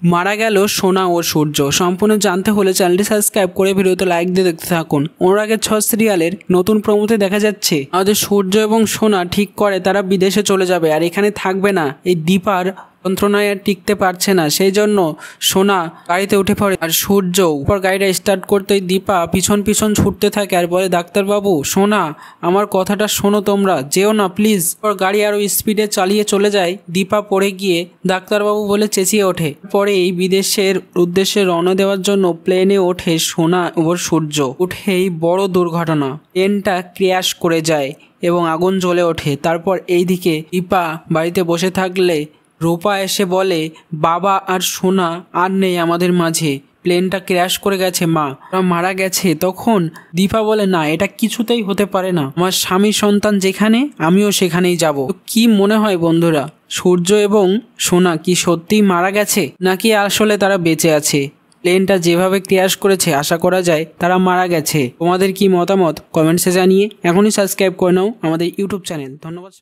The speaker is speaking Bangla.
মারা গেল সোনা ও সূর্য। সম্পূর্ণ জানতে হলে চ্যানেলটি সাবস্ক্রাইব করে ভিডিওতে লাইক দিয়ে দেখতে থাকুন। অনুরাগের ছ সিরিয়ালের নতুন প্রমোতে দেখা যাচ্ছে আমাদের সূর্য এবং সোনা ঠিক করে তারা বিদেশে চলে যাবে আর এখানে থাকবে না। এই দীপার যন্ত্রণায় আর টিকতে পারছে না, সেই জন্য সোনা গাড়িতে উঠে পড়ে আর সূর্য উপর গাড়িটা স্টার্ট করতেই দীপা পিছন পিছন ছুটতে থাকে আর বলে, ডাক্তারবাবু সোনা আমার কথাটা শোনো, তোমরা যেও না প্লিজ। পর গাড়ি আরো স্পিডে চালিয়ে চলে যায়। দীপা পড়ে গিয়ে ডাক্তারবাবু বলে চেঁচিয়ে ওঠে। পরে এই বিদেশের উদ্দেশ্যে রওনা দেওয়ার জন্য প্লেনে ওঠে সোনা ও সূর্য। উঠেই বড় দুর্ঘটনা, প্লেনটা ক্র্যাশ করে যায় এবং আগুন জ্বলে ওঠে। তারপর এইদিকে দীপা বাড়িতে বসে থাকলে রূপা এসে বলে, বাবা আর সোনা আর নেই আমাদের মাঝে, প্লেনটা ক্র্যাশ করে গেছে, মা ওরা মারা গেছে। তখন দীপা বলে, না এটা কিছুতেই হতে পারে না, আমার স্বামী সন্তান যেখানে আমিও সেখানেই যাব। কি মনে হয় বন্ধুরা, সূর্য এবং সোনা কি সত্যিই মারা গেছে নাকি আসলে তারা বেঁচে আছে? প্লেনটা যেভাবে ক্র্যাশ করেছে আশা করা যায় তারা মারা গেছে। তোমাদের কি মতামত কমেন্টসে জানিয়ে এখনই সাবস্ক্রাইব করে নাও আমাদের ইউটিউব চ্যানেল। ধন্যবাদ।